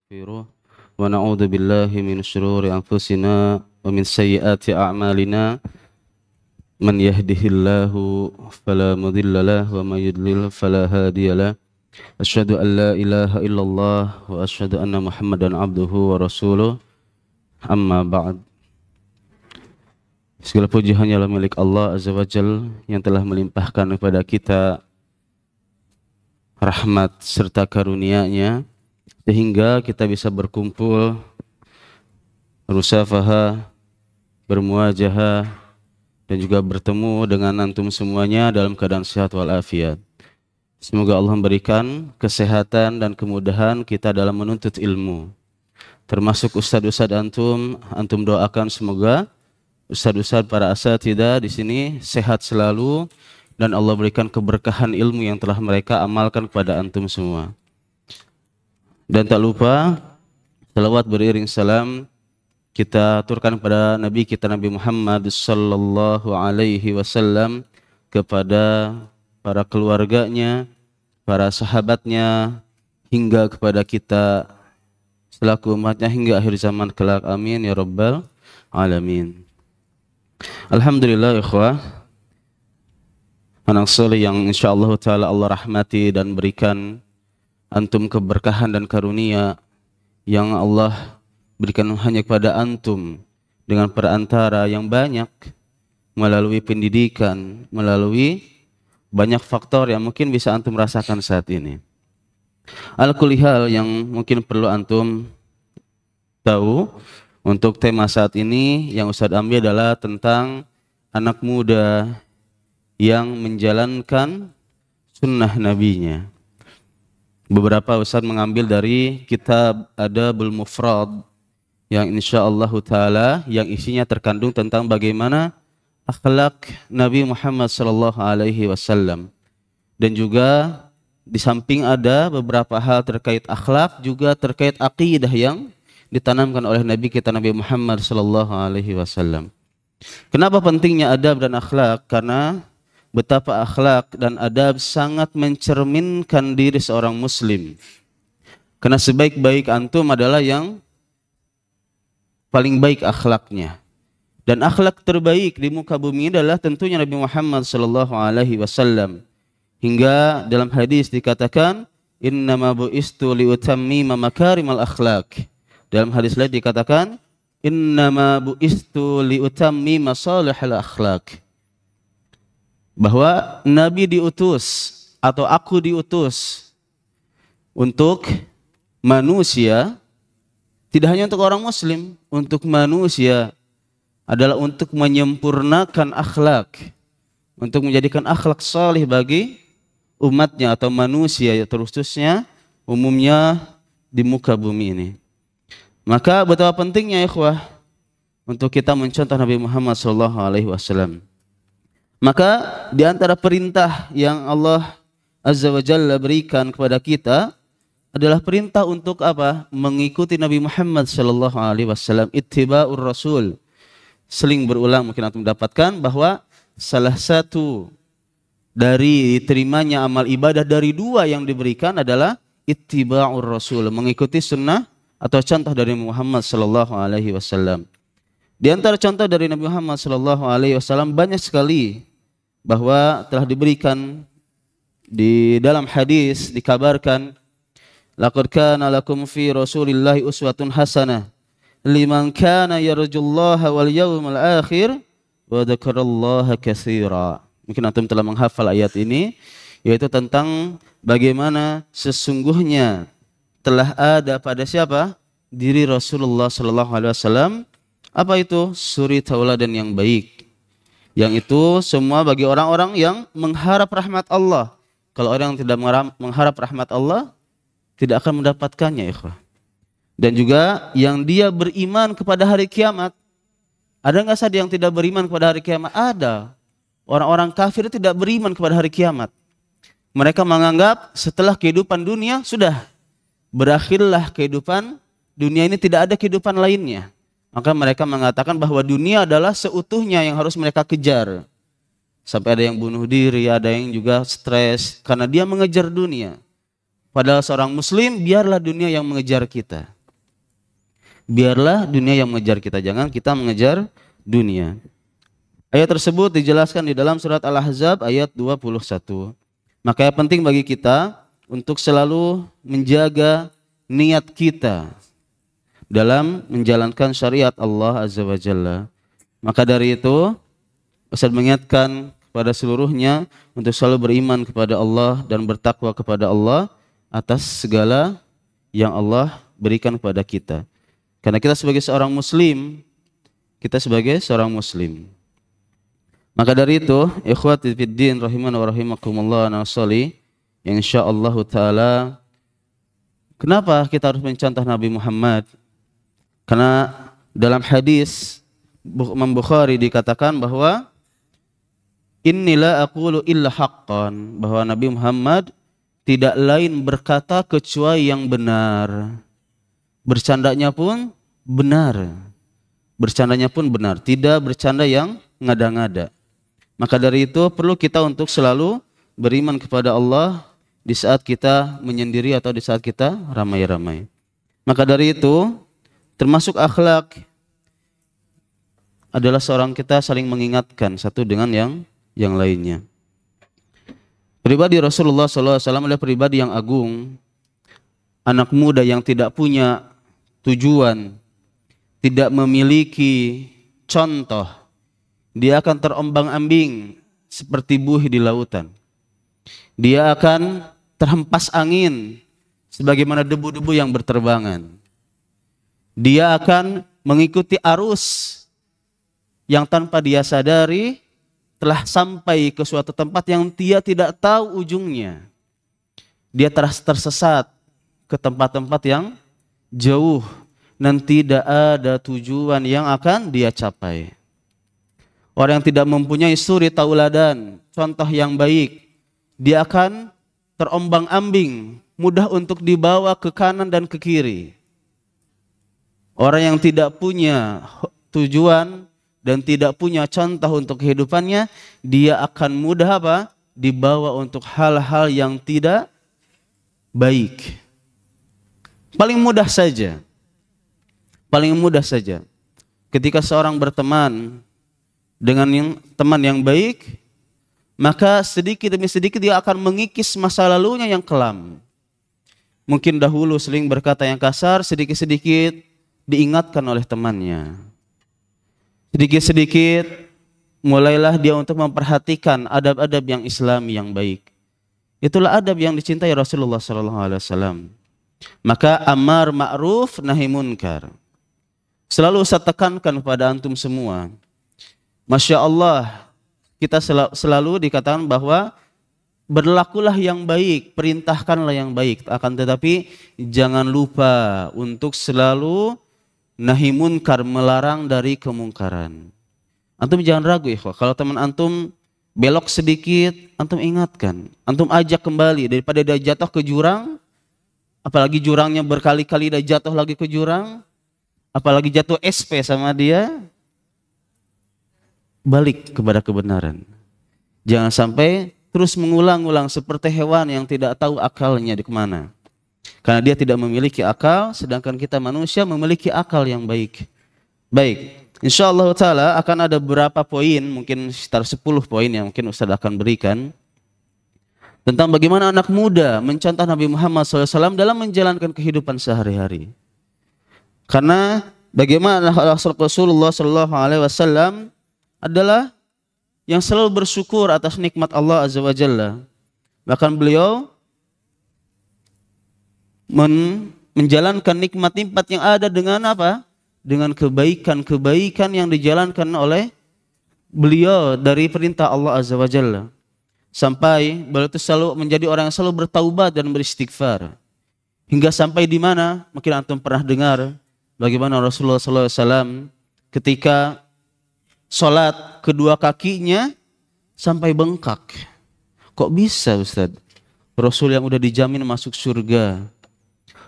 ونستغفره ونعوذ بالله من شرور أنفسنا ومن سيئات أعمالنا من يهده الله فلا مضل له ومن يضلل فلا هادي له أشهد أن لا إله إلا الله وأشهد أن محمدا عبده ورسوله أما بعد. Segala puji hanyalah milik Allah Azza wa Jalla yang telah melimpahkan kepada kita rahmat serta karunia-Nya sehingga kita bisa berkumpul, berusaha, bermuajahah dan juga bertemu dengan antum semuanya dalam keadaan sehat walafiat. Semoga Allah memberikan kesehatan dan kemudahan kita dalam menuntut ilmu. Termasuk ustadz-ustadz antum doakan semoga ustadz-ustadz para asatidzah di sini sehat selalu dan Allah berikan keberkahan ilmu yang telah mereka amalkan kepada antum semua. Dan tak lupa salawat beriring salam kita aturkan kepada Nabi kita Nabi Muhammad sallallahu alaihi wasallam, kepada para keluarganya, para sahabatnya, hingga kepada kita selaku umatnya hingga akhir zaman kelak. Amin ya rabbal alamin. Alhamdulillah ikhwah, anak soleh yang insyaallah ta'ala Allah rahmati dan berikan antum keberkahan dan karunia yang Allah berikan hanya kepada antum dengan perantara yang banyak, melalui pendidikan, melalui banyak faktor yang mungkin bisa antum rasakan saat ini. Al-kulli hal yang mungkin perlu antum tahu untuk tema saat ini yang Ustadz ambil adalah tentang anak muda yang menjalankan sunnah nabinya. Beberapa Ustadz mengambil dari kitab Adabul Mufrad yang insyaallah ta'ala yang isinya terkandung tentang bagaimana akhlak Nabi Muhammad sallallahu alaihi wasallam. Dan juga di samping ada beberapa hal terkait akhlak, juga terkait akidah yang ditanamkan oleh Nabi kita Nabi Muhammad sallallahu alaihi wasallam. Kenapa pentingnya adab dan akhlak? Karena betapa akhlak dan adab sangat mencerminkan diri seorang muslim. Karena sebaik-baik antum adalah yang paling baik akhlaknya. Dan akhlak terbaik di muka bumi adalah tentunya Nabi Muhammad sallallahu alaihi wasallam. Hingga dalam hadis dikatakan, "Innama bu'istu liutammima makarimal akhlak." Dalam hadis lain dikatakan, "Innama bu'istu liutammima salihal akhlak." Bahwa Nabi diutus atau aku diutus untuk manusia, tidak hanya untuk orang muslim, untuk manusia adalah untuk menyempurnakan akhlak, untuk menjadikan akhlak salih bagi umatnya atau manusia, terkhususnya umumnya di muka bumi ini. Maka betapa pentingnya ikhwah untuk kita mencontoh Nabi Muhammad SAW. Maka di antara perintah yang Allah Azza wa Jalla berikan kepada kita adalah perintah untuk apa? Mengikuti Nabi Muhammad sallallahu alaihi wasallam, ittiba'ur rasul. Seling berulang mungkin antum mendapatkan bahwa salah satu dari diterimanya amal ibadah dari dua yang diberikan adalah ittiba'ur rasul, mengikuti sunnah atau contoh dari Muhammad sallallahu alaihi wasallam. Di antara contoh dari Nabi Muhammad sallallahu alaihi wasallam banyak sekali, bahwa telah diberikan di dalam hadis dikabarkan, laqad kana lakum fi Rasulillahi uswatun hasanah liman kana yarjullaha wal yawmal akhir wa dzakarallaha katsira. Mungkin antum telah menghafal ayat ini, yaitu tentang bagaimana sesungguhnya telah ada pada siapa? Diri Rasulullah sallallahu alaihi wasallam. Apa itu? Suri tauladan yang baik. Yang itu semua bagi orang-orang yang mengharap rahmat Allah. Kalau orang yang tidak mengharap rahmat Allah, tidak akan mendapatkannya, ikhwah. Dan juga yang dia beriman kepada hari kiamat. Ada nggak saja yang tidak beriman kepada hari kiamat? Ada. Orang-orang kafir tidak beriman kepada hari kiamat. Mereka menganggap setelah kehidupan dunia sudah berakhirlah kehidupan dunia ini, tidak ada kehidupan lainnya. Maka mereka mengatakan bahwa dunia adalah seutuhnya yang harus mereka kejar. Sampai ada yang bunuh diri, ada yang juga stres karena dia mengejar dunia. Padahal seorang muslim, biarlah dunia yang mengejar kita. Biarlah dunia yang mengejar kita, jangan kita mengejar dunia. Ayat tersebut dijelaskan di dalam surat Al-Ahzab ayat 21. Maka yang penting bagi kita untuk selalu menjaga niat kita dalam menjalankan syariat Allah Azza wa Jalla. Maka dari itu Ustaz mengingatkan kepada seluruhnya untuk selalu beriman kepada Allah dan bertakwa kepada Allah atas segala yang Allah berikan kepada kita. Karena kita sebagai seorang muslim, Maka dari itu, ikhwati fiddin rahimana wa rahimakumullah nasali, yang insyaallah taala, kenapa kita harus mencontoh Nabi Muhammad? Karena dalam hadis Imam Bukhari dikatakan bahwa innila aqulu illa haqqan, bahwa Nabi Muhammad tidak lain berkata kecuali yang benar. Bercandanya pun benar. Tidak bercanda yang ngada-ngada. Maka dari itu perlu kita untuk selalu beriman kepada Allah di saat kita menyendiri atau di saat kita ramai-ramai. Maka dari itu termasuk akhlak adalah seorang kita saling mengingatkan satu dengan yang lainnya. Pribadi Rasulullah SAW adalah pribadi yang agung. Anak muda yang tidak punya tujuan, tidak memiliki contoh, dia akan terombang-ambing seperti buih di lautan. Dia akan terhempas angin sebagaimana debu-debu yang berterbangan. Dia akan mengikuti arus yang tanpa dia sadari telah sampai ke suatu tempat yang dia tidak tahu ujungnya. Dia tersesat ke tempat-tempat yang jauh dan tidak ada tujuan yang akan dia capai. Orang yang tidak mempunyai suri tauladan, contoh yang baik, dia akan terombang-ambing, mudah untuk dibawa ke kanan dan ke kiri. Orang yang tidak punya tujuan dan tidak punya contoh untuk kehidupannya, dia akan mudah dibawa untuk hal-hal yang tidak baik. Paling mudah saja ketika seorang berteman dengan teman yang baik, maka sedikit demi sedikit dia akan mengikis masa lalunya yang kelam. Mungkin dahulu sering berkata yang kasar, sedikit-sedikit diingatkan oleh temannya. Sedikit-sedikit mulailah dia untuk memperhatikan adab-adab yang Islami yang baik. Itulah adab yang dicintai Rasulullah SAW. Maka amar ma'ruf nahi munkar. Selalu saya tekankan kepada antum semua. Masya Allah, kita selalu dikatakan bahwa berlakulah yang baik, perintahkanlah yang baik. Akan tetapi jangan lupa untuk selalu nahi munkar, melarang dari kemungkaran. Antum jangan ragu ya, kalau teman antum belok sedikit, antum ingatkan, antum ajak kembali daripada dia jatuh ke jurang, apalagi jurangnya berkali-kali dia jatuh lagi ke jurang, apalagi jatuh SP sama dia. Balik kepada kebenaran. Jangan sampai terus mengulang-ulang seperti hewan yang tidak tahu akalnya di kemana. Karena dia tidak memiliki akal, sedangkan kita manusia memiliki akal yang baik. Baik, insyaallah ta'ala akan ada beberapa poin, mungkin sekitar 10 poin yang mungkin Ustaz akan berikan tentang bagaimana anak muda mencontoh Nabi Muhammad SAW dalam menjalankan kehidupan sehari-hari. Karena bagaimana Rasulullah SAW adalah yang selalu bersyukur atas nikmat Allah Azza wa Jalla. Bahkan beliau menjalankan nikmat-nikmat yang ada dengan apa? Dengan kebaikan-kebaikan yang dijalankan oleh beliau dari perintah Allah Azza wa Jalla. Sampai beliau itu selalu menjadi orang yang selalu bertaubat dan beristighfar. Hingga sampai di mana? Mungkin antum pernah dengar bagaimana Rasulullah SAW ketika sholat kedua kakinya sampai bengkak. Kok bisa Ustaz? Rasul yang udah dijamin masuk surga,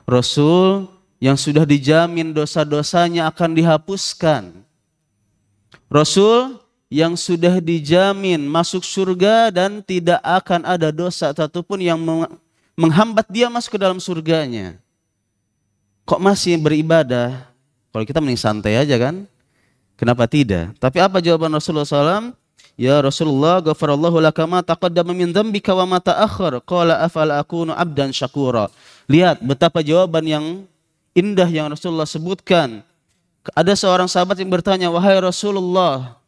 Rasul yang sudah dijamin dosa-dosanya akan dihapuskan, Rasul yang sudah dijamin masuk surga dan tidak akan ada dosa satupun yang menghambat dia masuk ke dalam surganya. Kok masih beribadah? Kalau kita mending santai aja kan? Kenapa tidak? Tapi apa jawaban Rasulullah SAW? Ya Rasulullah, ghafarallahu laka ma taqaddama min dzambika wa ma ta'akhkhar. Qala afala akunu abdan syakura. Lihat betapa jawaban yang indah yang Rasulullah sebutkan. Ada seorang sahabat yang bertanya, wahai Rasulullah,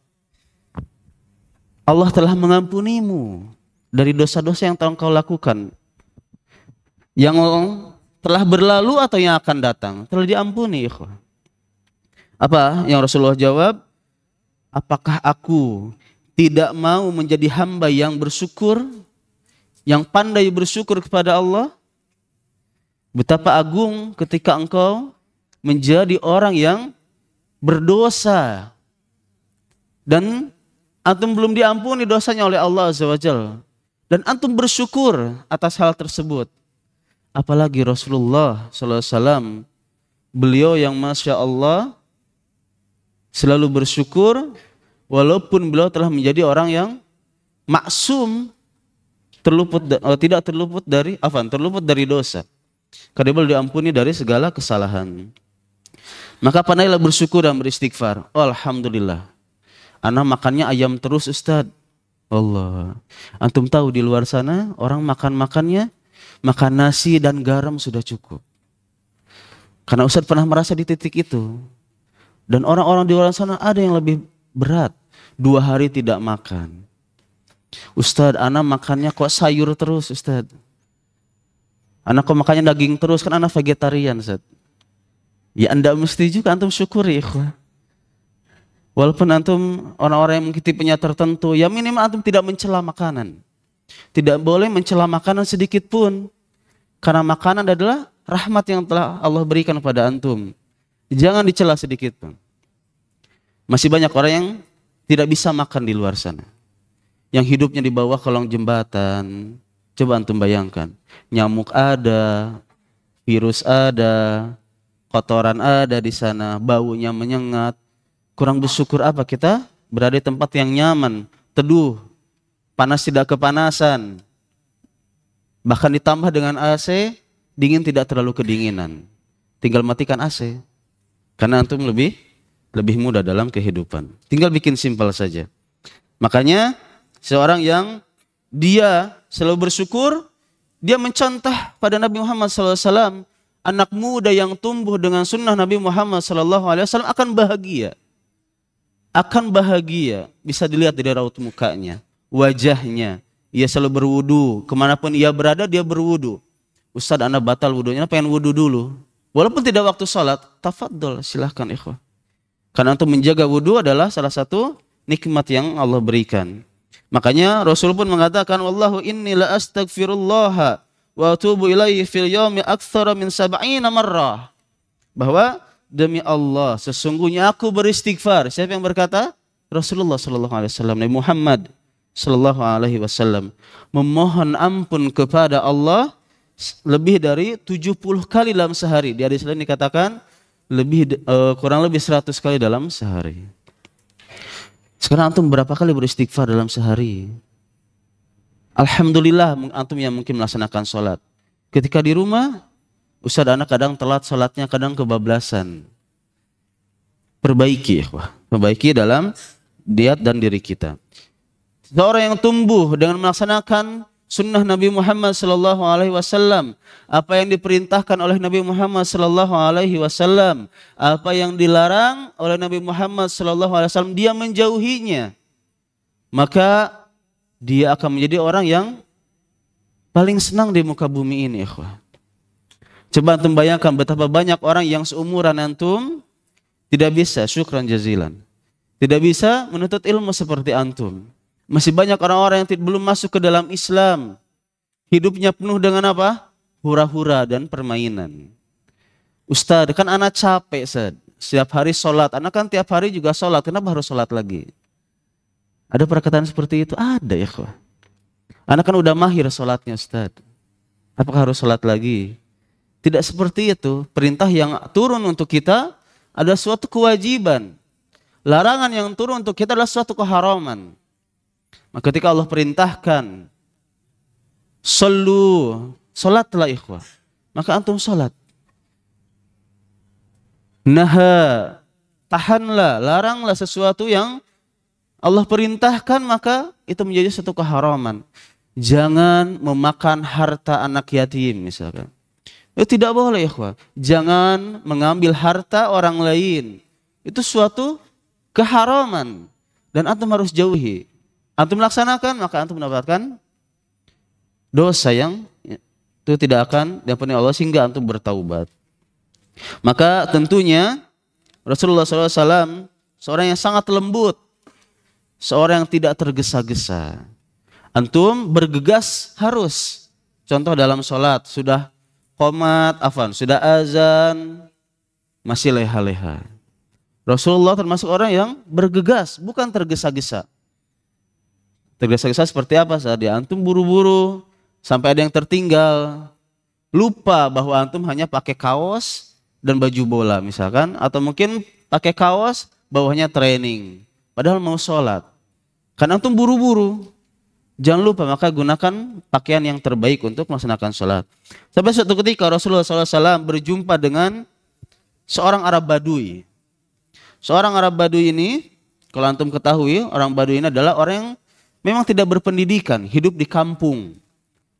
Allah telah mengampunimu dari dosa-dosa yang telah engkau lakukan. Yang telah berlalu atau yang akan datang? Telah diampuni. Apa yang Rasulullah jawab? Apakah aku tidak mau menjadi hamba yang bersyukur, yang pandai bersyukur kepada Allah? Betapa agung ketika engkau menjadi orang yang berdosa dan antum belum diampuni dosanya oleh Allah Azza wa Jalla, dan antum bersyukur atas hal tersebut. Apalagi Rasulullah SAW, beliau yang Masya Allah selalu bersyukur walaupun beliau telah menjadi orang yang maksum, tidak terluput dari dosa. Karena beliau diampuni dari segala kesalahan. Maka pandailah bersyukur dan beristighfar. Oh, alhamdulillah. Anak makannya ayam terus Ustadz. Allah. Antum tahu di luar sana orang makan nasi dan garam sudah cukup. Karena Ustadz pernah merasa di titik itu. Dan orang-orang di luar sana ada yang lebih berat. 2 hari tidak makan. Ustadz, anak makannya kok sayur terus Ustadz. Anak kok makannya daging terus, kan anak vegetarian Ustadz. Ya anda mesti juga antum syukuri ikhwah. Walaupun antum orang-orang yang mungkin tipenya tertentu, ya minimal antum tidak mencela makanan. Tidak boleh mencela makanan sedikit pun. Karena makanan adalah rahmat yang telah Allah berikan kepada antum. Jangan dicela sedikit pun. Masih banyak orang yang tidak bisa makan di luar sana. Yang hidupnya di bawah kolong jembatan. Coba antum bayangkan. Nyamuk ada, virus ada, kotoran ada di sana, baunya menyengat. Kurang bersyukur apa kita berada di tempat yang nyaman, teduh, panas tidak kepanasan. Bahkan ditambah dengan AC, dingin tidak terlalu kedinginan. Tinggal matikan AC. Karena antum lebih mudah dalam kehidupan. Tinggal bikin simpel saja. Makanya seorang yang dia selalu bersyukur, dia mencontoh pada Nabi Muhammad SAW. Anak muda yang tumbuh dengan sunnah Nabi Muhammad SAW akan bahagia. Akan bahagia. Bisa dilihat dari raut mukanya, wajahnya. Ia selalu berwudu. Kemanapun ia berada dia berwudu. Ustadz, anak batal wudunya, pengen wudu dulu. Walaupun tidak waktu sholat, tafadhol, silahkan ikhwah. Karena untuk menjaga wudu adalah salah satu nikmat yang Allah berikan. Makanya Rasul pun mengatakan, wallahu inni la astaghfirullah wa atubu ilaihi fil yaumi aktsara min 70 marrah. Bahwa demi Allah sesungguhnya aku beristighfar. Siapa yang berkata? Rasulullah sallallahu alaihi wasallam. Nabi Muhammad sallallahu alaihi wasallam memohon ampun kepada Allah lebih dari 70 kali dalam sehari. Di hadis lain dikatakan kurang lebih 100 kali dalam sehari. Sekarang antum berapa kali beristighfar dalam sehari? Alhamdulillah antum yang mungkin melaksanakan sholat. Ketika di rumah, Ustadz anak kadang telat sholatnya, kadang kebablasan. Perbaiki ikhwah. Perbaiki dalam diat dan diri kita. Seorang yang tumbuh dengan melaksanakan sunnah Nabi Muhammad SAW, apa yang diperintahkan oleh Nabi Muhammad SAW, apa yang dilarang oleh Nabi Muhammad SAW, dia menjauhinya, maka dia akan menjadi orang yang paling senang di muka bumi ini. Coba antum bayangkan betapa banyak orang yang seumuran antum tidak bisa, syukran jazilan, tidak bisa menuntut ilmu seperti antum. Masih banyak orang-orang yang belum masuk ke dalam Islam. Hidupnya penuh dengan apa? Hura-hura dan permainan. Ustadz, kan anak capek, Ustadz. Setiap hari sholat. Anak kan tiap hari juga sholat. Kenapa harus sholat lagi? Ada perkataan seperti itu? Ada ya, kok. Anak kan udah mahir sholatnya, Ustadz. Apakah harus sholat lagi? Tidak seperti itu. Perintah yang turun untuk kita ada suatu kewajiban. Larangan yang turun untuk kita adalah suatu keharaman. Maka ketika Allah perintahkan salatlah ikhwah, maka antum salat. naha, tahanlah, laranglah sesuatu yang Allah perintahkan, maka itu menjadi satu keharaman. Jangan memakan harta anak yatim misalkan. Itu tidak boleh ya. Jangan mengambil harta orang lain. Itu suatu keharaman. Dan antum harus jauhi. Antum melaksanakan, maka antum mendapatkan dosa yang itu tidak akan diampuni Allah sehingga antum bertaubat. Maka tentunya Rasulullah SAW seorang yang sangat lembut. Seorang yang tidak tergesa-gesa. Antum bergegas harus. Contoh dalam sholat, sudah qomat, sudah azan, masih leha-leha. Rasulullah termasuk orang yang bergegas, bukan tergesa-gesa. Tergesa-gesa seperti apa? Saat dia antum buru-buru, sampai ada yang tertinggal. Lupa bahwa antum hanya pakai kaos dan baju bola misalkan. Atau mungkin pakai kaos, bawahnya training. Padahal mau sholat. Karena antum buru-buru. Jangan lupa, maka gunakan pakaian yang terbaik untuk melaksanakan sholat. Sampai suatu ketika Rasulullah SAW berjumpa dengan seorang Arab Badui. Seorang Arab Badui ini, kalau antum ketahui, orang Badui ini adalah orang yang memang tidak berpendidikan, hidup di kampung.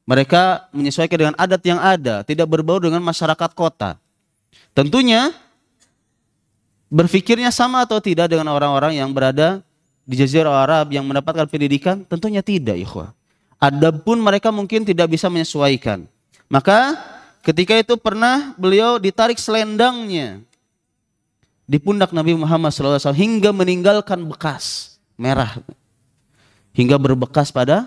Mereka menyesuaikan dengan adat yang ada, tidak berbaur dengan masyarakat kota. Tentunya berpikirnya sama atau tidak dengan orang-orang yang berada di Jazirah Arab yang mendapatkan pendidikan? Tentunya tidak, ikhwah. Adapun mereka mungkin tidak bisa menyesuaikan. Maka ketika itu pernah beliau ditarik selendangnya di pundak Nabi Muhammad SAW hingga meninggalkan bekas merah. Hingga berbekas pada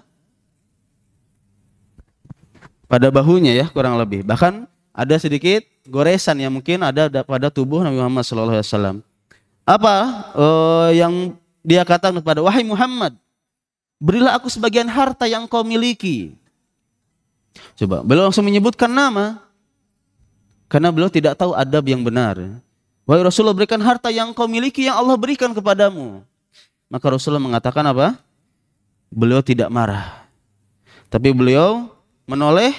bahunya ya, kurang lebih. Bahkan ada sedikit goresan yang mungkin ada pada tubuh Nabi Muhammad SAW. Apa yang dia katakan kepada, wahai Muhammad, berilah aku sebagian harta yang kau miliki. Coba, beliau langsung menyebutkan nama. Karena beliau tidak tahu adab yang benar. Wahai Rasulullah, berikan harta yang kau miliki yang Allah berikan kepadamu. Maka Rasulullah mengatakan apa? Beliau tidak marah. Tapi beliau menoleh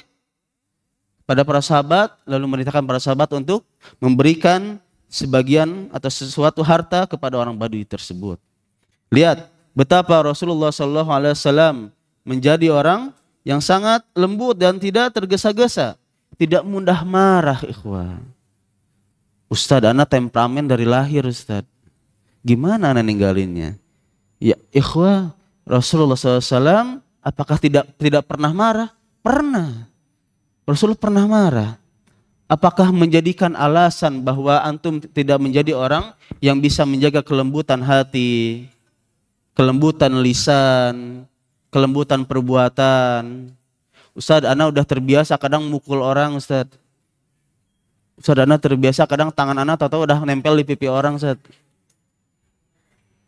pada para sahabat, lalu memerintahkan para sahabat untuk memberikan sebagian atau sesuatu harta kepada orang Badui tersebut. Lihat betapa Rasulullah SAW menjadi orang yang sangat lembut dan tidak tergesa-gesa, tidak mudah marah, ikhwah. Ustadz, anak temperamen dari lahir, Ustadz. Gimana anak ninggalinnya? Ya, ikhwah, Rasulullah SAW apakah tidak pernah marah? Pernah. Rasulullah pernah marah. Apakah menjadikan alasan bahwa antum tidak menjadi orang yang bisa menjaga kelembutan hati, kelembutan lisan, kelembutan perbuatan? Ustadz, anak udah terbiasa kadang mukul orang, Ustadz. Ustadz, anak terbiasa kadang tangan anak tahu-tahu udah nempel di pipi orang, Ustadz.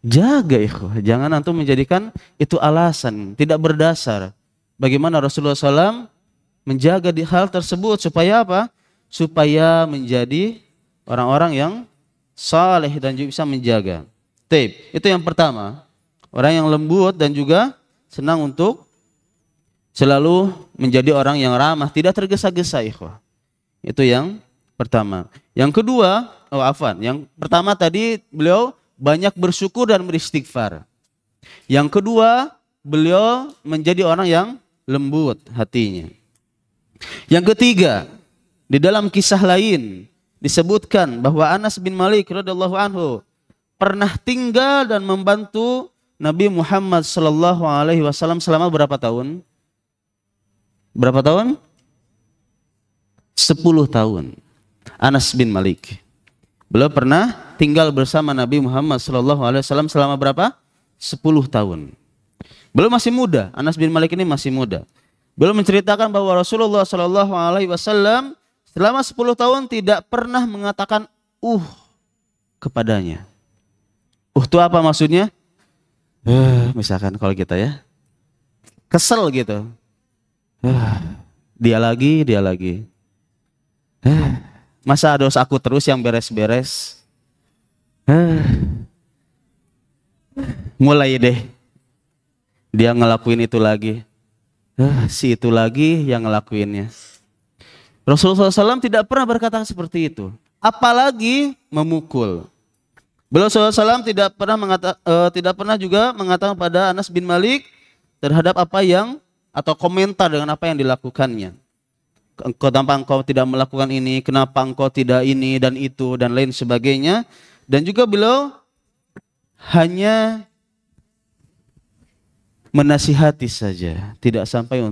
Jaga, ikhwah. Jangan antum menjadikan itu alasan, tidak berdasar. Bagaimana Rasulullah SAW menjaga di hal tersebut supaya apa? Supaya menjadi orang-orang yang saleh dan juga bisa menjaga. Itu yang pertama. Orang yang lembut dan juga senang untuk selalu menjadi orang yang ramah, tidak tergesa-gesa, ikhwah. Itu yang pertama. Yang kedua, yang pertama tadi beliau banyak bersyukur dan beristighfar. Yang kedua, beliau menjadi orang yang lembut hatinya. Yang ketiga, di dalam kisah lain disebutkan bahwa Anas bin Malik radhiyallahu anhu pernah tinggal dan membantu Nabi Muhammad sallallahu alaihi wasallam selama berapa tahun? Berapa tahun? 10 tahun. Anas bin Malik. Beliau pernah tinggal bersama Nabi Muhammad sallallahu alaihi wasallam selama berapa? 10 tahun. Beliau masih muda. Anas bin Malik ini masih muda. Beliau menceritakan bahwa Rasulullah sallallahu alaihi wasallam selama 10 tahun tidak pernah mengatakan kepadanya. Itu apa maksudnya? Misalkan kalau kita ya kesel gitu. Dia lagi. Masa harus aku terus yang beres-beres? Mulai deh. Dia ngelakuin itu lagi. Si itu lagi yang ngelakuinnya. Rasulullah SAW tidak pernah berkata seperti itu. apalagi memukul. Beliau SAW tidak pernah juga mengatakan pada Anas bin Malik terhadap apa yang atau komentar dengan apa yang dilakukannya. Kenapa engkau tidak melakukan ini? Kenapa engkau tidak ini dan itu dan lain sebagainya? Dan juga beliau hanya menasihati saja, tidak sampai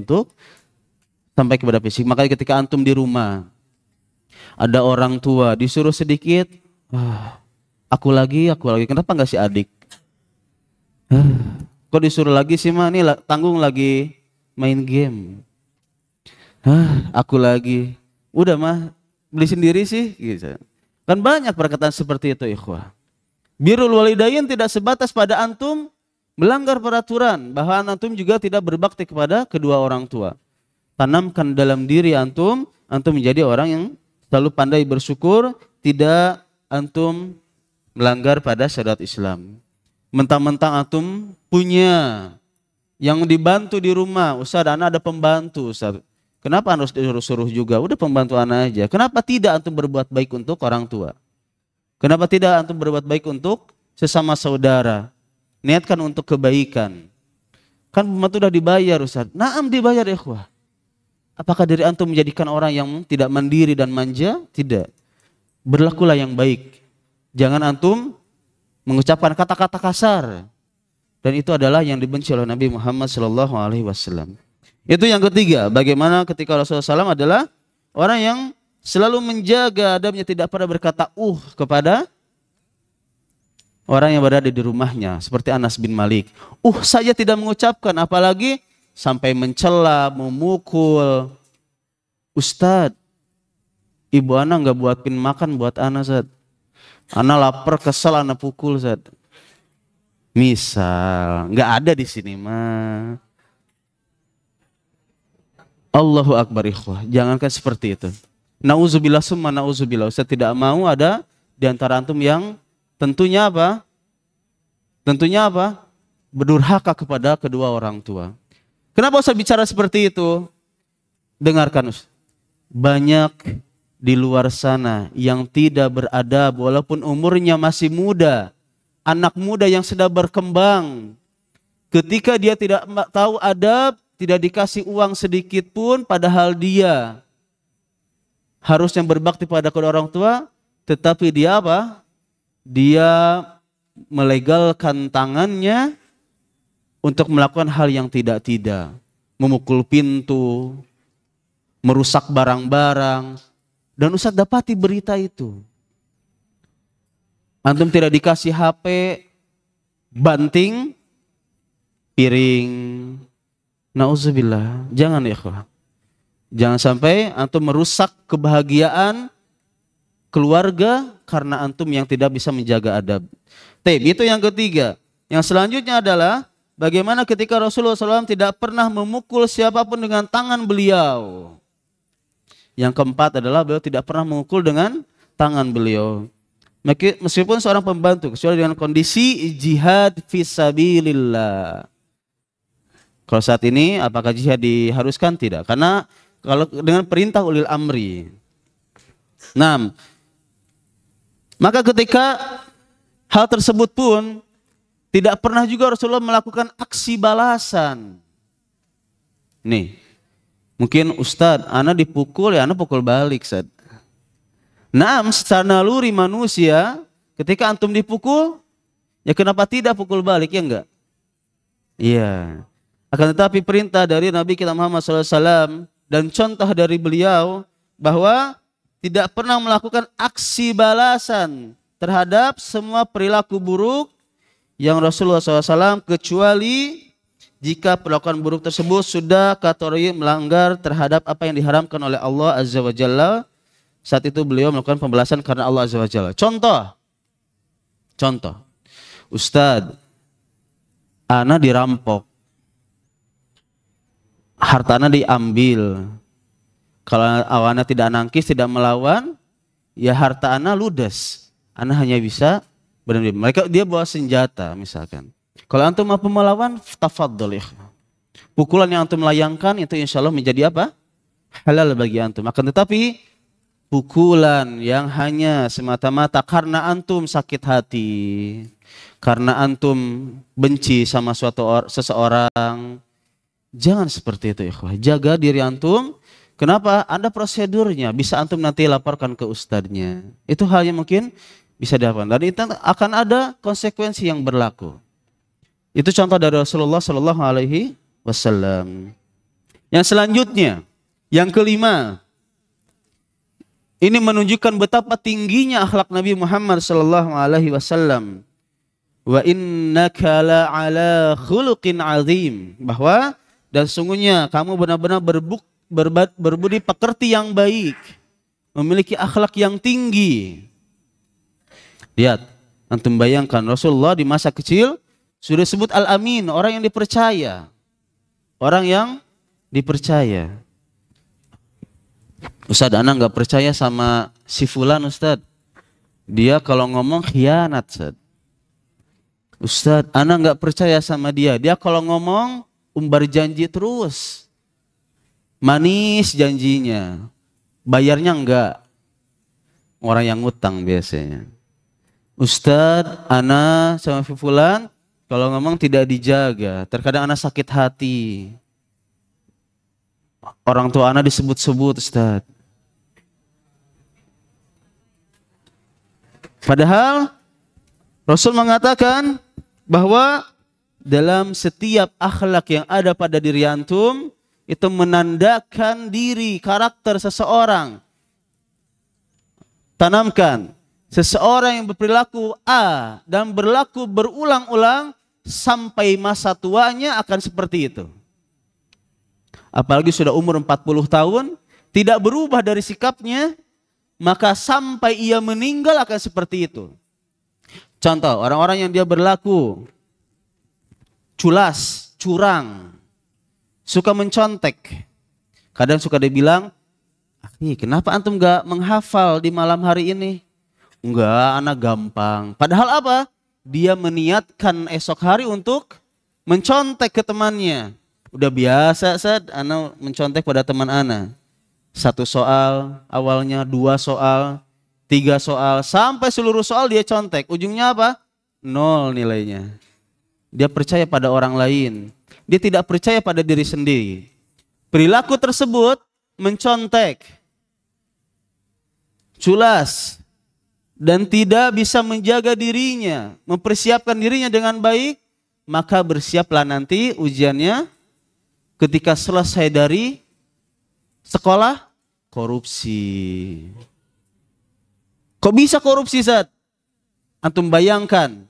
kepada fisik. Makanya ketika antum di rumah ada orang tua disuruh sedikit, aku lagi, kenapa nggak si adik? Kok disuruh lagi sih mah, ini tanggung lagi main game. Aku lagi, udah mah beli sendiri sih, gitu. Kan banyak perkataan seperti itu, ikhwah. Birrul walidain tidak sebatas pada antum melanggar peraturan, bahwa antum juga tidak berbakti kepada kedua orang tua. Tanamkan dalam diri antum menjadi orang yang selalu pandai bersyukur, tidak antum melanggar pada syariat Islam. Mentang-mentang antum punya yang dibantu di rumah, Ustaz, anak ada pembantu, Ustaz. Kenapa harus disuruh-suruh juga? Udah pembantu anak aja. Kenapa tidak antum berbuat baik untuk orang tua? Kenapa tidak antum berbuat baik untuk sesama saudara? Niatkan untuk kebaikan. Kan pembantu sudah dibayar, Ustaz. Naam dibayar, ikhwah. Apakah diri antum menjadikan orang yang tidak mandiri dan manja? Tidak. Berlakulah yang baik. Jangan antum mengucapkan kata-kata kasar. Dan itu adalah yang dibenci oleh Nabi Muhammad SAW. Itu yang ketiga. Bagaimana ketika Rasulullah SAW adalah orang yang selalu menjaga adabnya, tidak pernah berkata kepada orang yang berada di rumahnya. Seperti Anas bin Malik. Saja tidak mengucapkan, apalagi sampai mencela, memukul. Ustadz, ibu anak nggak buatin makan buat anak, Ustadz. Anak lapar, kesel, anak pukul, Ustadz. Misal, nggak ada di sini mah. Allahu Akbar, ikhwah. Jangankan seperti itu. Nauzubillah summa nauzubillah. Ustaz tidak mau ada di antara antum yang tentunya apa? Berdurhaka kepada kedua orang tua. Kenapa Ustaz bicara seperti itu? Dengarkan, Ustaz. Banyak di luar sana yang tidak beradab walaupun umurnya masih muda. Anak muda yang sedang berkembang. Ketika dia tidak tahu adab, tidak dikasih uang sedikit pun, padahal dia harusnya berbakti pada kedua orang tua, tetapi dia apa? Dia melegalkan tangannya untuk melakukan hal yang tidak-tidak. Memukul pintu, merusak barang-barang. Dan Ustaz dapati berita itu. Antum tidak dikasih HP, banting, piring. Nauzubillah, jangan ya ikhwah. Jangan sampai antum merusak kebahagiaan keluarga karena antum yang tidak bisa menjaga adab. Itu yang ketiga. Yang selanjutnya adalah bagaimana ketika Rasulullah SAW tidak pernah memukul siapapun dengan tangan beliau. Yang keempat adalah beliau tidak pernah memukul dengan tangan beliau. Meskipun seorang pembantu, kecuali dengan kondisi jihad fisabilillah. Kalau saat ini apakah jihad diharuskan? Tidak. Karena kalau dengan perintah ulil amri. Nah, maka ketika hal tersebut pun tidak pernah juga Rasulullah melakukan aksi balasan. Nih, mungkin Ustadz, anak dipukul ya anak pukul balik, Ustadz. Nah, secara naluri manusia, ketika antum dipukul, ya kenapa tidak pukul balik, ya enggak? Iya. Akan tetapi perintah dari Nabi kita Muhammad SAW dan contoh dari beliau bahwa tidak pernah melakukan aksi balasan terhadap semua perilaku buruk yang Rasulullah SAW, kecuali jika perlakuan buruk tersebut sudah kategori melanggar terhadap apa yang diharamkan oleh Allah Azza wa Jalla. Saat itu beliau melakukan pembalasan karena Allah Azza wa Jalla. Contoh. Ustadz, ana dirampok. Hartana diambil. Kalau awana tidak nangkis, tidak melawan, ya harta ana ludes. Ana hanya bisa benar-benar. Mereka dia bawa senjata misalkan. Kalau antum mampu melawan, tafadhol. Pukulan yang antum layangkan itu insya Allah menjadi apa? Halal bagi antum. Akan tetapi pukulan yang hanya semata-mata karena antum sakit hati, karena antum benci sama seseorang. Jangan seperti itu, ikhwah. Jaga diri antum. Kenapa? Ada prosedurnya. Bisa antum nanti laporkan ke ustadznya. Itu hal yang mungkin bisa dilakukan. Dan itu akan ada konsekuensi yang berlaku. Itu contoh dari Rasulullah Shallallahu Alaihi Wasallam. Yang selanjutnya, yang kelima, ini menunjukkan betapa tingginya akhlak Nabi Muhammad Shallallahu Alaihi Wasallam. Wa innaka la ala khuluqin azim, bahwa dan sungguhnya kamu benar-benar berbudi pekerti yang baik, memiliki akhlak yang tinggi. Lihat, antum bayangkan Rasulullah di masa kecil sudah disebut Al-Amin, orang yang dipercaya. Orang yang dipercaya. Ustadz, ana nggak percaya sama si fulan, Ustadz. Dia kalau ngomong khianat, Ustadz. Ustadz, ana nggak percaya sama dia. Dia kalau ngomong umbar janji terus. Manis janjinya. Bayarnya enggak. Orang yang ngutang biasanya. Ustadz, ana sama si fulan kalau ngomong tidak dijaga. Terkadang ana sakit hati. Orang tua ana disebut-sebut, Ustadz. Padahal Rasul mengatakan bahwa dalam setiap akhlak yang ada pada diri antum itu menandakan diri, karakter seseorang. Tanamkan, seseorang yang berperilaku A dan berlaku berulang-ulang sampai masa tuanya akan seperti itu. Apalagi sudah umur 40 tahun, tidak berubah dari sikapnya, maka sampai ia meninggal akan seperti itu. Contoh, orang-orang yang dia berlaku culas, curang, suka mencontek. Kadang suka dibilang, kenapa antum gak menghafal di malam hari ini? Enggak, anak gampang. Padahal apa? Dia meniatkan esok hari untuk mencontek ke temannya. Udah biasa, anak mencontek pada teman anak. 1 soal, awalnya 2 soal, 3 soal, sampai seluruh soal dia contek. Ujungnya apa? 0 nilainya. Dia percaya pada orang lain. Dia tidak percaya pada diri sendiri. Perilaku tersebut mencontek, culas, dan tidak bisa menjaga dirinya, mempersiapkan dirinya dengan baik, maka bersiaplah nanti ujiannya ketika selesai dari sekolah korupsi. Kok bisa korupsi, Zat? Antum bayangkan.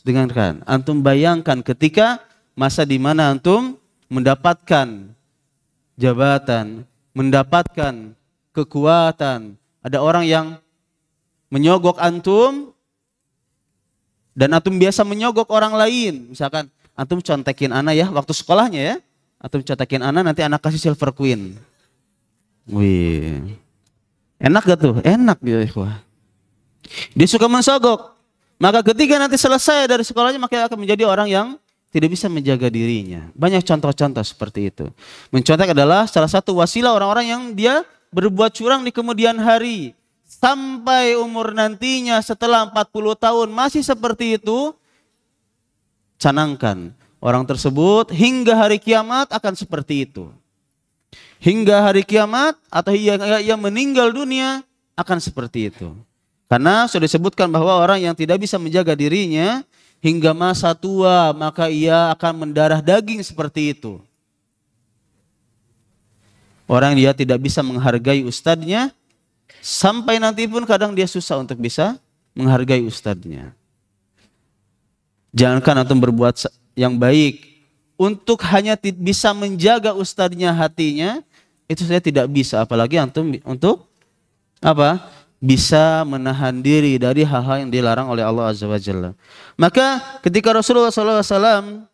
Dengarkan, antum bayangkan ketika masa di mana antum mendapatkan jabatan, mendapatkan kekuatan. Ada orang yang menyogok antum dan antum biasa menyogok orang lain. Misalkan antum contekin ana ya waktu sekolahnya ya. Antum contekin ana, nanti anak kasih silver queen. Wih. Enak gak tuh? Enak gitu, ikhwah. Dia suka mensogok. Maka ketika nanti selesai dari sekolahnya, maka akan menjadi orang yang tidak bisa menjaga dirinya. Banyak contoh-contoh seperti itu. Mencontek adalah salah satu wasilah orang-orang yang dia berbuat curang di kemudian hari. Sampai umur nantinya setelah 40 tahun masih seperti itu, canangkan. Orang tersebut hingga hari kiamat akan seperti itu. Hingga hari kiamat atau ia meninggal dunia akan seperti itu. Karena sudah disebutkan bahwa orang yang tidak bisa menjaga dirinya hingga masa tua, maka ia akan mendarah daging seperti itu. Orang dia tidak bisa menghargai ustadznya, sampai nanti pun kadang dia susah untuk bisa menghargai ustadznya. Jangankan antum berbuat yang baik, untuk hanya bisa menjaga ustadznya hatinya, itu saya tidak bisa. Apalagi antum untuk apa? Bisa menahan diri dari hal-hal yang dilarang oleh Allah Azza wa Jalla. Maka ketika Rasulullah SAW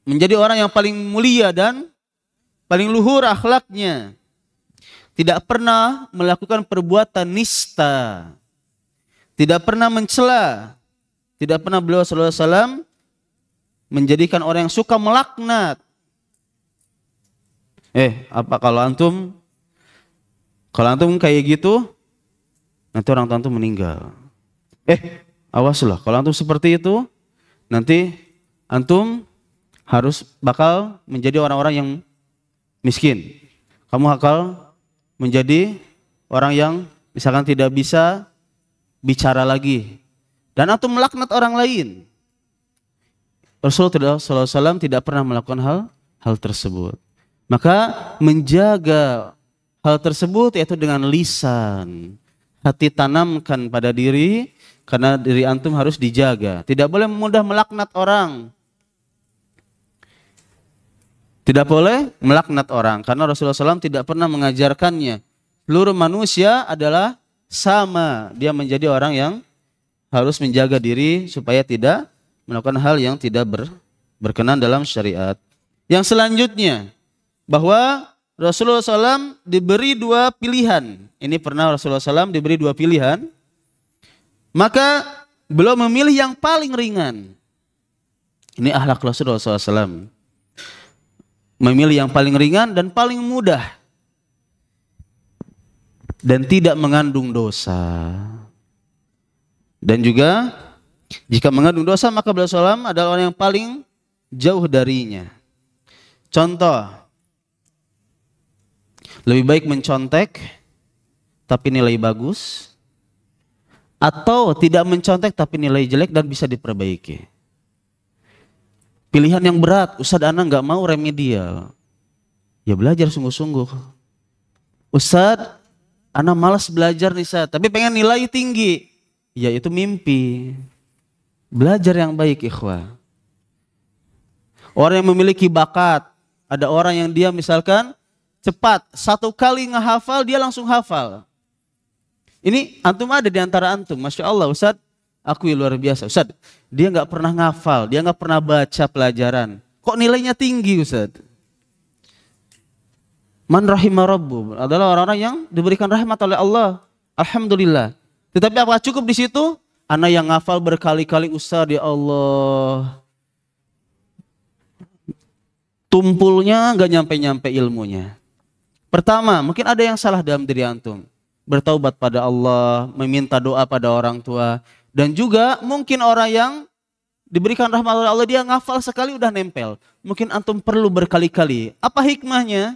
menjadi orang yang paling mulia dan paling luhur akhlaknya, tidak pernah melakukan perbuatan nista, tidak pernah mencela, tidak pernah beliau SAW menjadikan orang yang suka melaknat. Apa kalau antum Kalau antum kayak gitu, nanti orang tua antum meninggal. Awaslah, kalau antum seperti itu, nanti antum harus bakal menjadi orang-orang yang miskin. Kamu bakal menjadi orang yang misalkan tidak bisa bicara lagi. Dan antum melaknat orang lain. Rasulullah SAW tidak pernah melakukan hal tersebut. Maka menjaga hal tersebut yaitu dengan lisan. Hati tanamkan pada diri, karena diri antum harus dijaga. Tidak boleh mudah melaknat orang. Tidak boleh melaknat orang, karena Rasulullah SAW tidak pernah mengajarkannya. Seluruh manusia adalah sama. Dia menjadi orang yang harus menjaga diri supaya tidak melakukan hal yang tidak berkenan dalam syariat. Yang selanjutnya, bahwa Rasulullah SAW diberi dua pilihan. Ini pernah Rasulullah SAW diberi dua pilihan. Maka beliau memilih yang paling ringan. Ini akhlak Rasulullah SAW. Memilih yang paling ringan dan paling mudah. Dan tidak mengandung dosa. Dan juga jika mengandung dosa maka beliau SAW adalah orang yang paling jauh darinya. Contoh, lebih baik mencontek tapi nilai bagus, atau tidak mencontek tapi nilai jelek dan bisa diperbaiki. Pilihan yang berat, Ustadz ana nggak mau remedial. Ya belajar sungguh-sungguh. Ustadz ana malas belajar nih Ustadz, tapi pengen nilai tinggi. Ya itu mimpi. Belajar yang baik ikhwah. Orang yang memiliki bakat, ada orang yang dia misalkan cepat, satu kali ngehafal dia langsung hafal. Ini antum ada di antara antum, Masya Allah Ustadz, aku luar biasa. Ustadz, dia nggak pernah ngafal, dia nggak pernah baca pelajaran. Kok nilainya tinggi Ustadz? Man rahimah rabbu adalah orang-orang yang diberikan rahmat oleh Allah. Alhamdulillah. Tetapi apakah cukup di situ? Anak yang ngafal berkali-kali Ustadz, ya Allah. Tumpulnya nggak nyampe-nyampe ilmunya. Pertama, mungkin ada yang salah dalam diri antum. Bertaubat pada Allah, meminta doa pada orang tua. Dan juga mungkin orang yang diberikan rahmat oleh Allah, dia ngafal sekali udah nempel. Mungkin antum perlu berkali-kali. Apa hikmahnya?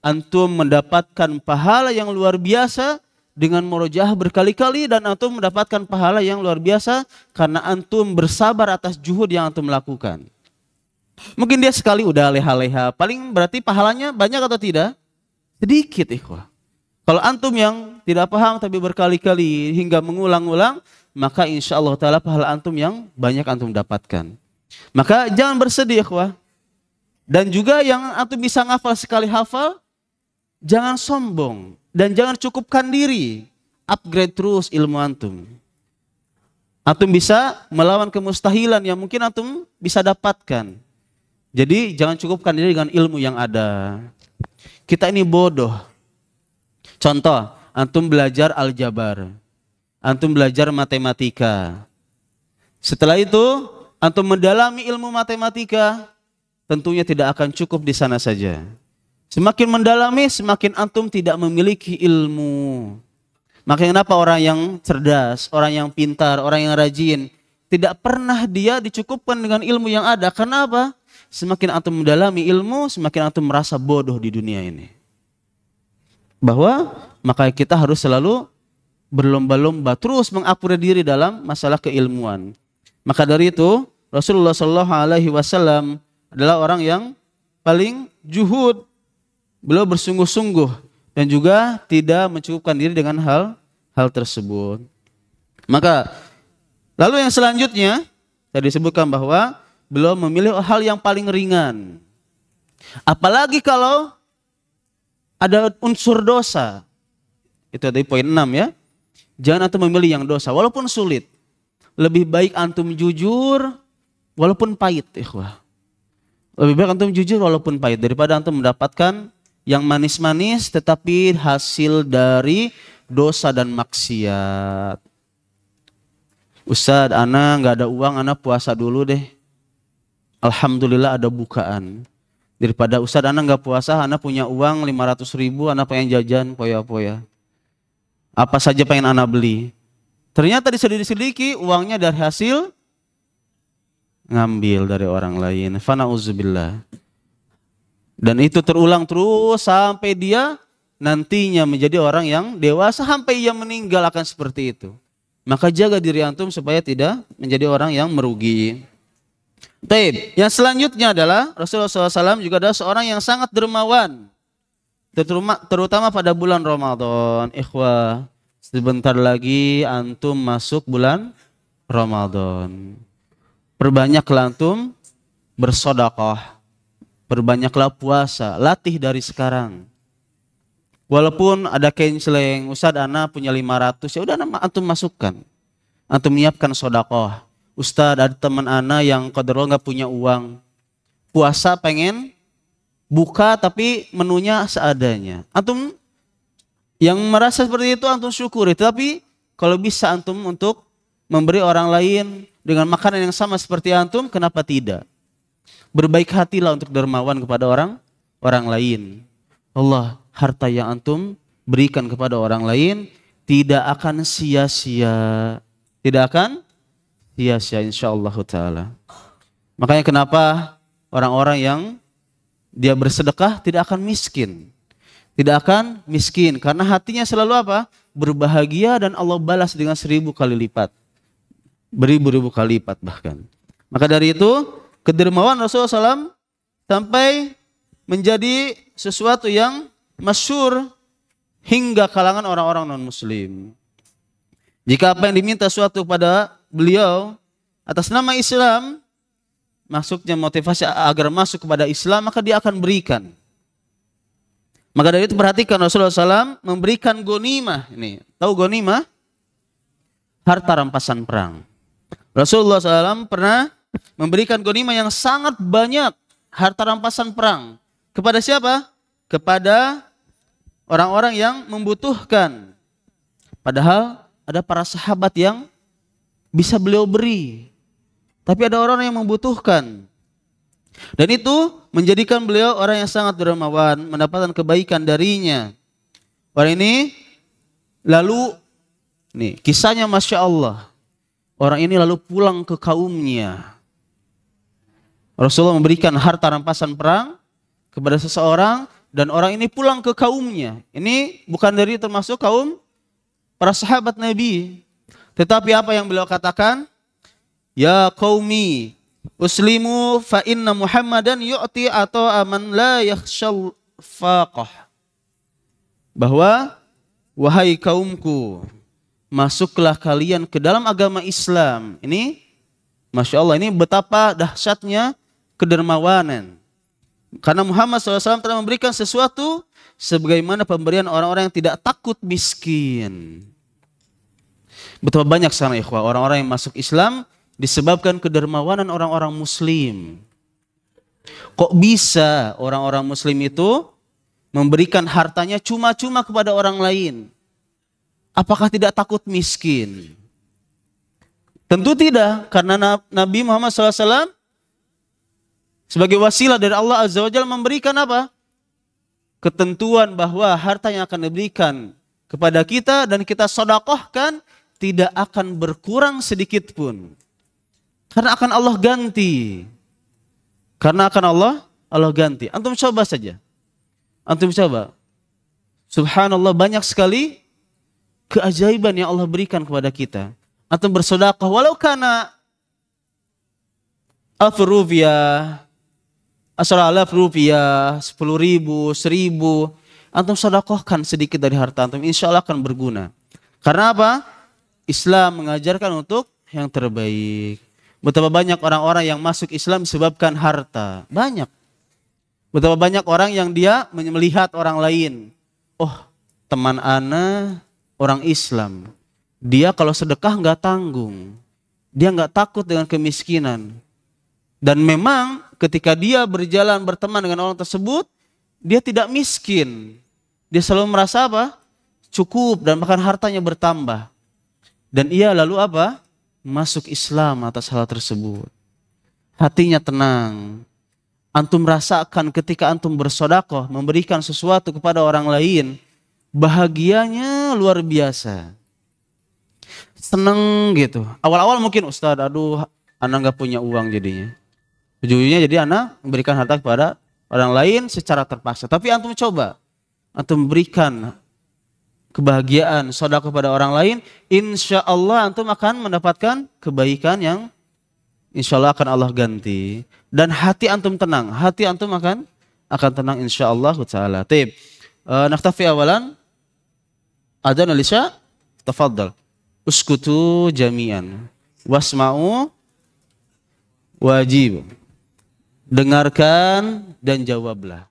Antum mendapatkan pahala yang luar biasa dengan murojaah berkali-kali, dan antum mendapatkan pahala yang luar biasa karena antum bersabar atas juhud yang antum lakukan. Mungkin dia sekali udah leha-leha, paling berarti pahalanya banyak atau tidak? Sedikit ikhwah. Kalau antum yang tidak paham tapi berkali-kali hingga mengulang-ulang, maka insya Allah ta'ala pahala antum yang banyak antum dapatkan. Maka jangan bersedih ikhwah. Dan juga yang antum bisa ngafal sekali hafal, jangan sombong. Dan jangan cukupkan diri. Upgrade terus ilmu antum. Antum bisa melawan kemustahilan yang mungkin antum bisa dapatkan. Jadi jangan cukupkan diri dengan ilmu yang ada. Kita ini bodoh. Contoh, antum belajar aljabar. Antum belajar matematika. Setelah itu, antum mendalami ilmu matematika, tentunya tidak akan cukup di sana saja. Semakin mendalami, semakin antum tidak memiliki ilmu. Makanya kenapa orang yang cerdas, orang yang pintar, orang yang rajin, tidak pernah dia dicukupkan dengan ilmu yang ada. Kenapa? Semakin antum mendalami ilmu, semakin antum merasa bodoh di dunia ini. Bahwa maka kita harus selalu berlomba-lomba terus mengupgrade diri dalam masalah keilmuan. Maka dari itu Rasulullah SAW adalah orang yang paling juhud. Beliau bersungguh-sungguh dan juga tidak mencukupkan diri dengan hal tersebut. Maka lalu yang selanjutnya tadi disebutkan bahwa beliau memilih hal yang paling ringan. Apalagi kalau ada unsur dosa. Itu tadi poin 6 ya. Jangan antum memilih yang dosa walaupun sulit. Lebih baik antum jujur walaupun pahit, ikhwah. Lebih baik antum jujur walaupun pahit daripada antum mendapatkan yang manis-manis tetapi hasil dari dosa dan maksiat. Ustadz, ana nggak ada uang, ana puasa dulu deh. Alhamdulillah ada bukaan. Daripada Ustadz ana nggak puasa, ana punya uang 500.000, ana pengen jajan poya-poya. Apa saja pengen ana beli. Ternyata diselidiki uangnya dari hasil ngambil dari orang lain. Fana'udzubillah. Dan itu terulang terus sampai dia nantinya menjadi orang yang dewasa, sampai ia meninggal akan seperti itu. Maka jaga diri antum supaya tidak menjadi orang yang merugi. Taib. Yang selanjutnya adalah Rasulullah SAW juga adalah seorang yang sangat dermawan. Terutama pada bulan Ramadan. Ikhwah, sebentar lagi antum masuk bulan Ramadan. Perbanyaklah antum bersedekah. Perbanyaklah puasa. Latih dari sekarang. Walaupun ada canceling, Ustaz ana punya 500, ya udah antum masukkan. Antum menyiapkan sedekah. Ustaz ada teman ana yang qadarullah enggak punya uang. Puasa pengen buka tapi menunya seadanya. Antum yang merasa seperti itu antum syukuri, tapi kalau bisa antum untuk memberi orang lain dengan makanan yang sama seperti antum, kenapa tidak? Berbaik hatilah untuk dermawan kepada orang lain. Allah, harta yang antum berikan kepada orang lain tidak akan sia-sia. Tidak akan sia-sia insyaallah ta'ala. Makanya kenapa orang-orang yang dia bersedekah tidak akan miskin. Tidak akan miskin karena hatinya selalu apa? Berbahagia, dan Allah balas dengan 1000 kali lipat. Beribu-ribu kali lipat bahkan. Maka dari itu kedermawan Rasulullah SAW sampai menjadi sesuatu yang masyhur hingga kalangan orang-orang non-muslim. Jika apa yang diminta suatu pada beliau atas nama Islam, maksudnya motivasi agar masuk kepada Islam, maka dia akan berikan. Maka dari itu perhatikan Rasulullah SAW memberikan ghanimah. Ini, tahu ghanimah? Harta rampasan perang. Rasulullah SAW pernah memberikan ghanimah yang sangat banyak, harta rampasan perang. Kepada siapa? Kepada orang-orang yang membutuhkan. Padahal ada para sahabat yang bisa beliau beri. Tapi ada orang yang membutuhkan. Dan itu menjadikan beliau orang yang sangat dermawan, mendapatkan kebaikan darinya. Orang ini lalu, nih kisahnya Masya Allah. Orang ini lalu pulang ke kaumnya. Rasulullah memberikan harta rampasan perang kepada seseorang, dan orang ini pulang ke kaumnya. Ini bukan dari termasuk kaum para sahabat Nabi. Tetapi apa yang beliau katakan? Ya qaumi uslimu fa inna Muhammadan yu'ti atau aman la yakhshal faqah. Bahwa wahai kaumku, masuklah kalian ke dalam agama Islam. Ini Masya Allah, ini betapa dahsyatnya kedermawanan. Karena Muhammad SAW telah memberikan sesuatu sebagaimana pemberian orang-orang yang tidak takut miskin. Betapa banyak sana ikhwah orang-orang yang masuk Islam disebabkan kedermawanan orang-orang muslim. Kok bisa orang-orang muslim itu memberikan hartanya cuma-cuma kepada orang lain? Apakah tidak takut miskin? Tentu tidak, karena Nabi Muhammad SAW sebagai wasilah dari Allah Azza wa Jalla memberikan apa? Ketentuan bahwa harta yang akan diberikan kepada kita dan kita sedekahkan tidak akan berkurang sedikit pun. Karena akan Allah ganti. Karena akan Allah ganti. Antum coba saja. Antum coba. Subhanallah, banyak sekali keajaiban yang Allah berikan kepada kita. Antum bersedekah walau kana rupiah, 10.000 rupiah, 10.000, 1.000, antum sedekahkan sedikit dari harta antum, insya Allah akan berguna. Karena apa? Islam mengajarkan untuk yang terbaik. Betapa banyak orang-orang yang masuk Islam disebabkan harta. Banyak. Betapa banyak orang yang dia melihat orang lain. Oh, teman ana orang Islam. Dia kalau sedekah nggak tanggung. Dia nggak takut dengan kemiskinan. Dan memang ketika dia berjalan berteman dengan orang tersebut, dia tidak miskin. Dia selalu merasa apa? Cukup, dan bahkan hartanya bertambah. Dan ia lalu apa? Masuk Islam atas hal tersebut. Hatinya tenang. Antum rasakan ketika antum bersedekah, memberikan sesuatu kepada orang lain, bahagianya senangnya luar biasa. Seneng gitu. Awal-awal mungkin Ustadz, aduh anak nggak punya uang jadinya. Ujungnya jadi anak memberikan harta kepada orang lain secara terpaksa. Tapi antum coba, antum berikan kebahagiaan, sedekah kepada orang lain, insya Allah antum akan mendapatkan kebaikan yang insya Allah akan Allah ganti. Dan hati antum tenang, hati antum akan tenang insya Allah Ta'ala. Taib. Naktafi awalan. Adzan al-isya, tafadhal. Uskutu jami'an. Wasma'u wajib. Dengarkan dan jawablah.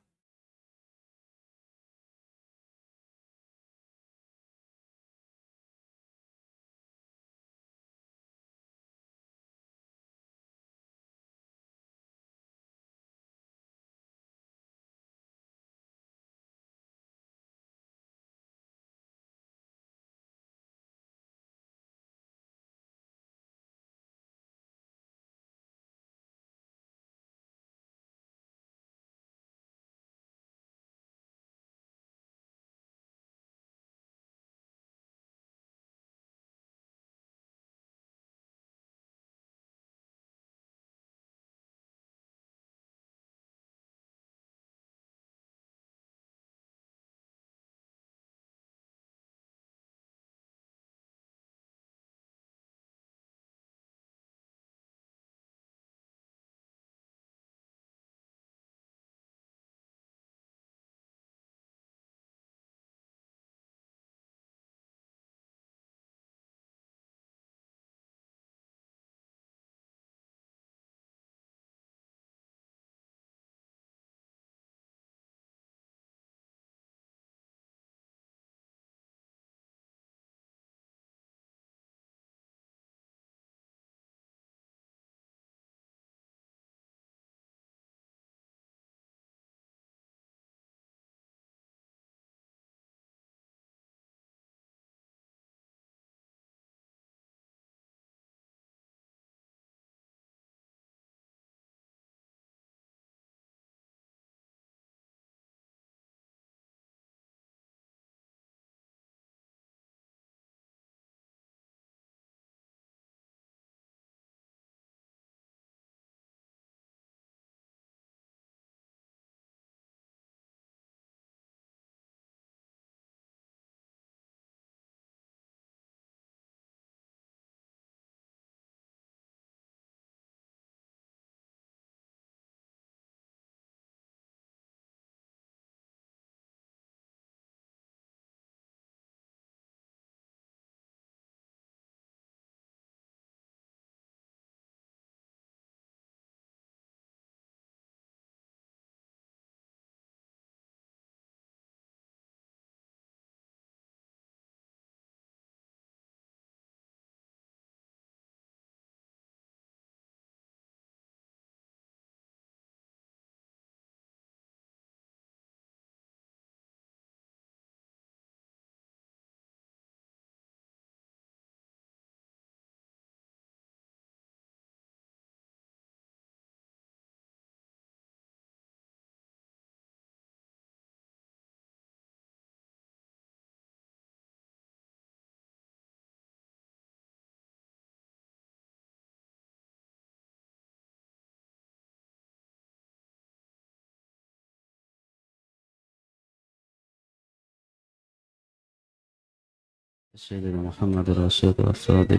Sayyidina Muhammad Rasulullah sallallahu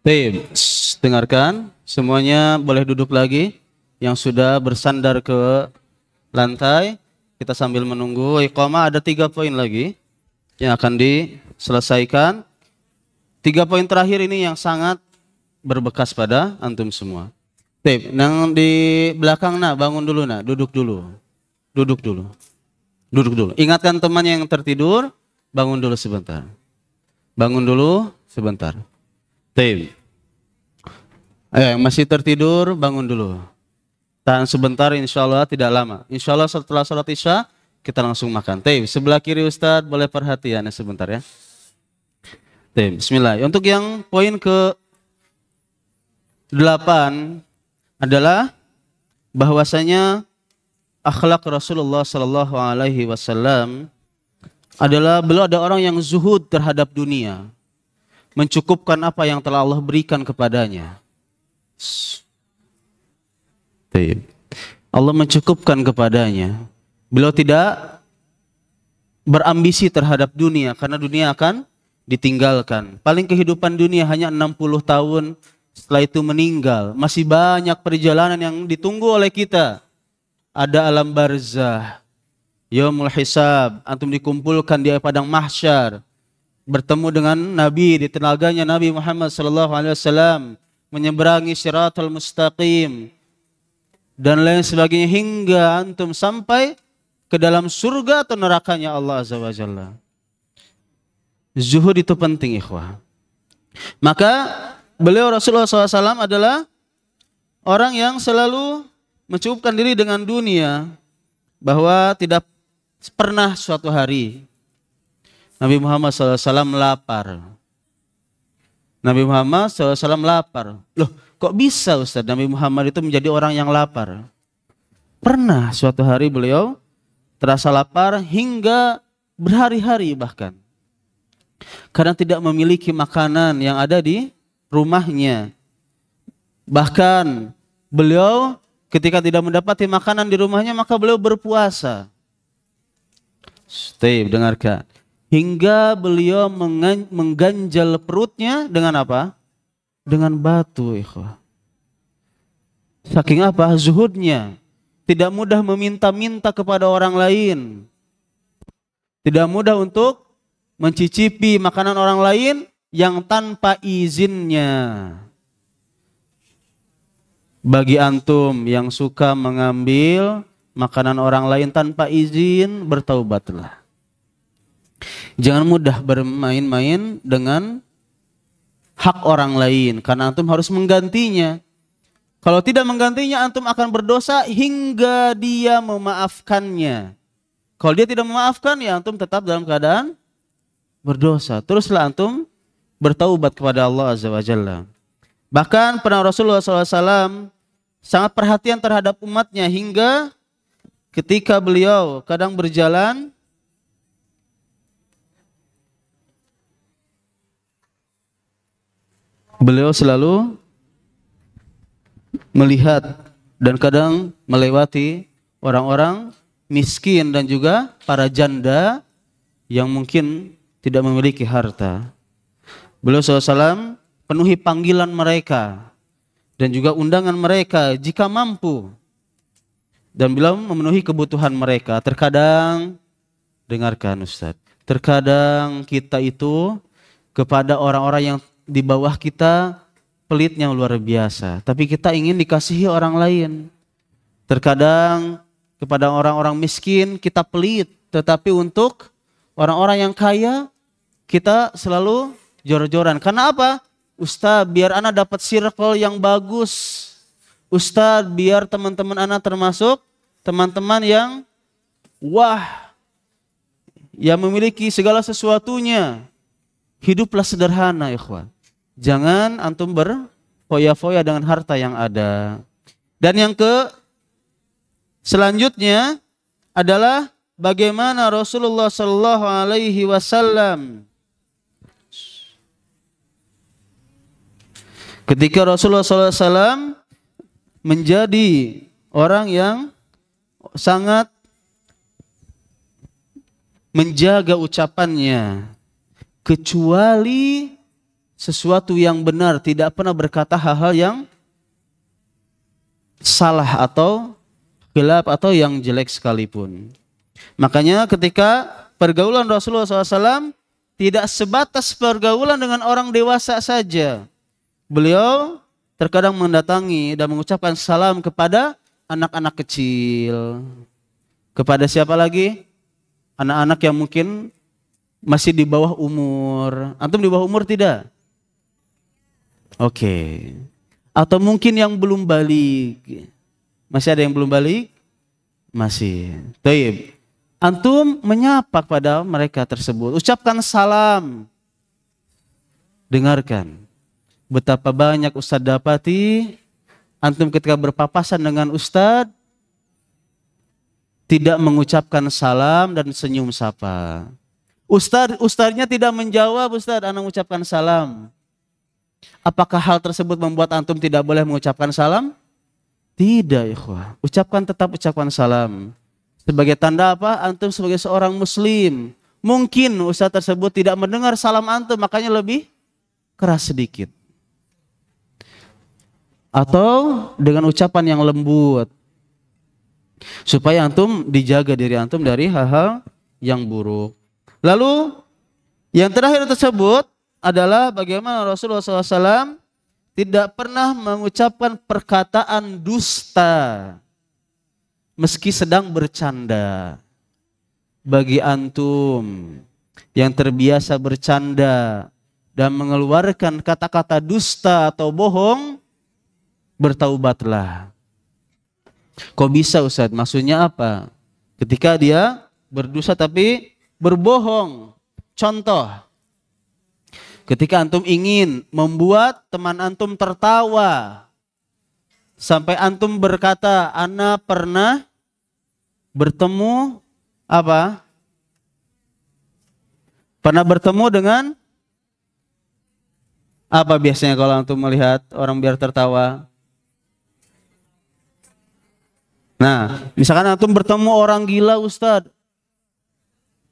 Baik, dengarkan semuanya boleh duduk lagi. Yang sudah bersandar ke lantai, kita sambil menunggu iqamah. Ada 3 poin lagi yang akan diselesaikan. 3 poin terakhir ini yang sangat berbekas pada antum semua. Baik, yang di belakang bangun dulu duduk dulu. Duduk dulu. Duduk dulu. Ingatkan teman yang tertidur, bangun dulu sebentar. Bangun dulu sebentar. Baik. Yang masih tertidur, bangun dulu. Tahan sebentar, insya Allah tidak lama. Insya Allah setelah sholat isya, kita langsung makan. Baik. Sebelah kiri Ustadz, boleh perhatian sebentar ya. Baik. Bismillah. Untuk yang poin ke-8 adalah bahwasanya akhlak Rasulullah sallallahu alaihi wasallam adalah beliau ada orang yang zuhud terhadap dunia, mencukupkan apa yang telah Allah berikan kepadanya. Allah mencukupkan kepadanya. Beliau tidak berambisi terhadap dunia karena dunia akan ditinggalkan. Paling kehidupan dunia hanya 60 tahun, setelah itu meninggal. Masih banyak perjalanan yang ditunggu oleh kita. Ada alam barzah, yaumul hisab, antum dikumpulkan di padang mahsyar, bertemu dengan Nabi di tenaganya Nabi Muhammad sallallahu alaihi wasallam, menyeberangi Shiratal Mustaqim dan lain sebagainya hingga antum sampai ke dalam surga atau nerakanya Allah Azza wa Jalla. Zuhud itu penting, ikhwah. Maka beliau Rasulullah SAW adalah orang yang selalu mencukupkan diri dengan dunia, bahwa tidak pernah suatu hari Nabi Muhammad SAW lapar. Nabi Muhammad SAW lapar. Loh, kok bisa Ustaz Nabi Muhammad itu menjadi orang yang lapar? Pernah suatu hari beliau terasa lapar hingga berhari-hari bahkan, karena tidak memiliki makanan yang ada di rumahnya. Bahkan beliau ketika tidak mendapati makanan di rumahnya, maka beliau berpuasa. Stay, dengarkan. Hingga beliau mengganjal perutnya dengan apa? Dengan batu, ikhwah. Saking apa? Zuhudnya. Tidak mudah meminta-minta kepada orang lain. Tidak mudah untuk mencicipi makanan orang lain yang tanpa izinnya. Bagi antum yang suka mengambil makanan orang lain tanpa izin, bertaubatlah. Jangan mudah bermain-main dengan hak orang lain, karena antum harus menggantinya. Kalau tidak menggantinya, antum akan berdosa hingga dia memaafkannya. Kalau dia tidak memaafkan, ya antum tetap dalam keadaan berdosa. Teruslah antum bertaubat kepada Allah Azza wa Jalla. Bahkan pernah Rasulullah SAW sangat perhatian terhadap umatnya, hingga ketika beliau kadang berjalan, beliau selalu melihat dan kadang melewati orang-orang miskin dan juga para janda yang mungkin tidak memiliki harta. Beliau SAW penuhi panggilan mereka dan juga undangan mereka jika mampu, dan beliau memenuhi kebutuhan mereka. Terkadang, dengarkan Ustaz, terkadang kita itu kepada orang-orang yang di bawah kita pelitnya luar biasa, tapi kita ingin dikasihi orang lain. Terkadang kepada orang-orang miskin kita pelit, tetapi untuk orang-orang yang kaya kita selalu jor-joran. Karena apa? Ustaz, biar anak dapat circle yang bagus. Ustaz, biar teman-teman anak termasuk teman-teman yang wah, yang memiliki segala sesuatunya. Hiduplah sederhana, ikhwan. Jangan antum berfoya-foya dengan harta yang ada. Dan yang selanjutnya adalah bagaimana Rasulullah Sallallahu Alaihi Wasallam ketika Rasulullah Sallallahu Alaihi Wasallam menjadi orang yang sangat menjaga ucapannya, kecuali sesuatu yang benar, tidak pernah berkata hal-hal yang salah atau gelap atau yang jelek sekalipun. Makanya ketika pergaulan Rasulullah SAW tidak sebatas pergaulan dengan orang dewasa saja. Beliau terkadang mendatangi dan mengucapkan salam kepada anak-anak kecil. Kepada siapa lagi? Anak-anak yang mungkin masih di bawah umur. Antum di bawah umur tidak? Oke. Atau mungkin yang belum balik. Masih ada yang belum balik? Masih. Baik. Antum menyapa kepada mereka tersebut. Ucapkan salam. Dengarkan. Betapa banyak Ustadz dapati, antum ketika berpapasan dengan Ustadz, tidak mengucapkan salam dan senyum sapa. Ustadznya tidak menjawab, Ustadz, ana mengucapkan salam. Apakah hal tersebut membuat antum tidak boleh mengucapkan salam? Tidak, ikhwah. Tetap ucapkan salam. Sebagai tanda apa? Antum sebagai seorang muslim. Mungkin ustadz tersebut tidak mendengar salam antum, makanya lebih keras sedikit. Atau dengan ucapan yang lembut. Supaya antum dijaga diri antum dari hal-hal yang buruk. Lalu yang terakhir tersebut adalah bagaimana Rasulullah SAW tidak pernah mengucapkan perkataan dusta meski sedang bercanda. Bagi antum yang terbiasa bercanda dan mengeluarkan kata-kata dusta atau bohong, bertaubatlah. Kok bisa, Ustadz? Maksudnya apa? Ketika dia berdosa tapi berbohong. Contoh, ketika antum ingin membuat teman antum tertawa, sampai antum berkata, ana pernah bertemu apa? Pernah bertemu dengan apa biasanya kalau antum melihat orang biar tertawa? Nah, misalkan antum bertemu orang gila, Ustadz,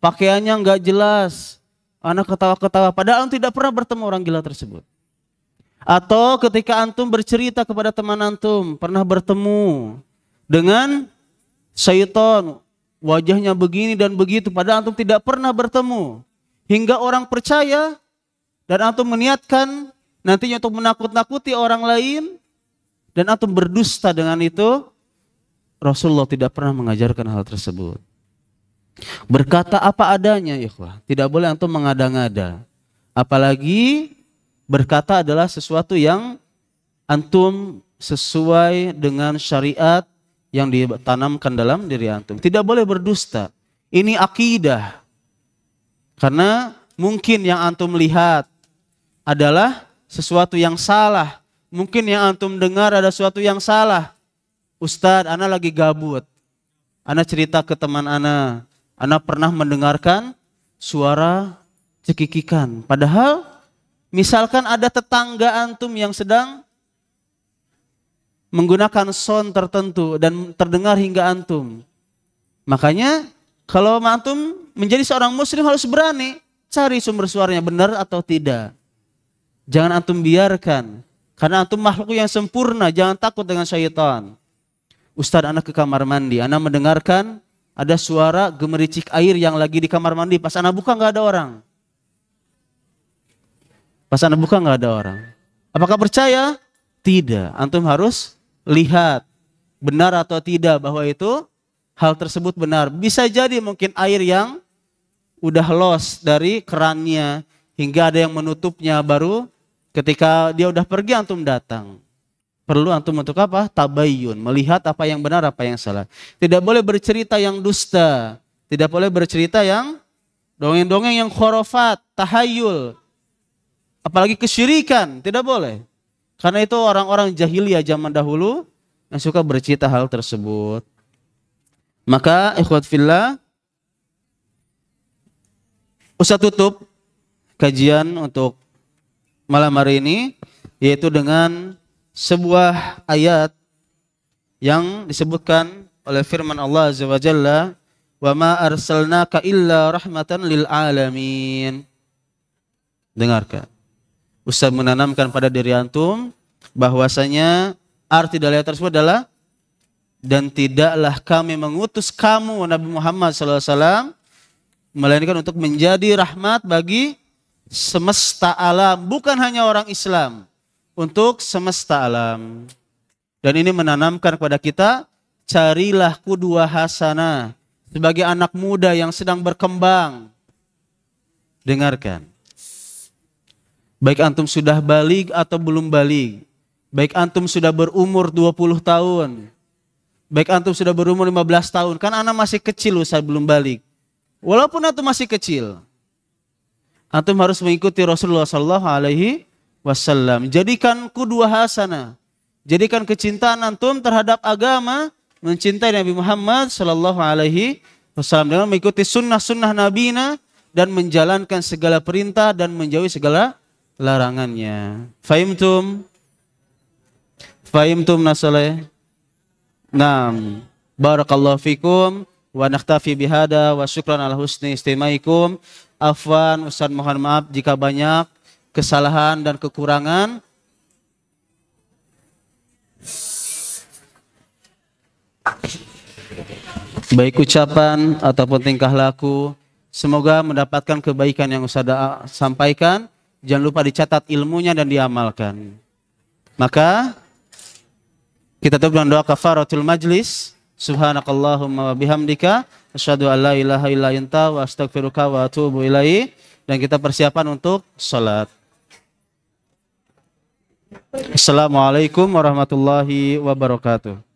pakaiannya nggak jelas, anak ketawa-ketawa, padahal antum tidak pernah bertemu orang gila tersebut. Atau ketika antum bercerita kepada teman antum, pernah bertemu dengan syaitan, wajahnya begini dan begitu, padahal antum tidak pernah bertemu. Hingga orang percaya dan antum meniatkan nantinya untuk menakut-nakuti orang lain, dan antum berdusta dengan itu. Rasulullah tidak pernah mengajarkan hal tersebut. Berkata apa adanya, ikhwah. Tidak boleh antum mengada-ngada. Apalagi berkata adalah sesuatu yang antum sesuai dengan syariat yang ditanamkan dalam diri antum. Tidak boleh berdusta. Ini akidah. Karena mungkin yang antum lihat adalah sesuatu yang salah. Mungkin yang antum dengar ada sesuatu yang salah. Ustadz, ana lagi gabut. Ana cerita ke teman ana pernah mendengarkan suara cekikikan. Padahal misalkan ada tetangga antum yang sedang menggunakan sound tertentu dan terdengar hingga antum. Makanya kalau antum menjadi seorang muslim harus berani cari sumber suaranya benar atau tidak. Jangan antum biarkan. Karena antum makhluk yang sempurna, jangan takut dengan syaitan. Ustadz, anak ke kamar mandi, anak mendengarkan ada suara gemericik air yang lagi di kamar mandi. Pas anak buka nggak ada orang. Pas anak buka nggak ada orang. Apakah percaya? Tidak. Antum harus lihat benar atau tidak bahwa itu hal tersebut benar. Bisa jadi mungkin air yang udah los dari kerannya hingga ada yang menutupnya, baru ketika dia udah pergi antum datang. Perlu antum untuk apa? Tabayyun, melihat apa yang benar, apa yang salah. Tidak boleh bercerita yang dusta. Tidak boleh bercerita yang dongeng-dongeng yang khurafat, tahayul. Apalagi kesyirikan, tidak boleh. Karena itu orang-orang jahiliyah zaman dahulu yang suka bercerita hal tersebut. Maka ikhwat fillah, Ustaz tutup kajian untuk malam hari ini, yaitu dengan sebuah ayat yang disebutkan oleh firman Allah Azza wa Jalla, "Wa ma arsalnaka illa rahmatan lil alamin." Dengarkan. Ustaz menanamkan pada diri antum bahwasanya arti dari ayat tersebut adalah, dan tidaklah kami mengutus kamu Nabi Muhammad SAW melainkan untuk menjadi rahmat bagi semesta alam, bukan hanya orang Islam, untuk semesta alam. Dan ini menanamkan kepada kita, carilah qudwah hasanah sebagai anak muda yang sedang berkembang. Dengarkan. Baik antum sudah baligh atau belum baligh, baik antum sudah berumur 20 tahun, baik antum sudah berumur 15 tahun, kan anak masih kecil Ustaz, belum baligh. Walaupun antum masih kecil, antum harus mengikuti Rasulullah SAW. Jadikan qudwah hasanah, jadikan kecintaan antum terhadap agama mencintai Nabi Muhammad sallallahu alaihi wasallam dengan mengikuti sunnah-sunnah Nabi-na dan menjalankan segala perintah dan menjauhi segala larangannya. Fahimtum? Fahimtum nasaleh? Naam. Barakallahu fikum wa nakhtafi bihada wa syukran ala husni istimaikum. Afwan, Ustaz mohon maaf jika banyak kesalahan dan kekurangan. Baik ucapan ataupun tingkah laku, semoga mendapatkan kebaikan yang Ustaz sampaikan. Jangan lupa dicatat ilmunya dan diamalkan. Maka kita tutup dengan doa kafaratul majlis. Subhanakallahumma wa bihamdika asyhadu an la ilaha illa anta wa astaghfiruka wa atubu ilaik. Dan kita persiapan untuk salat. Assalamualaikum warahmatullahi wabarakatuh.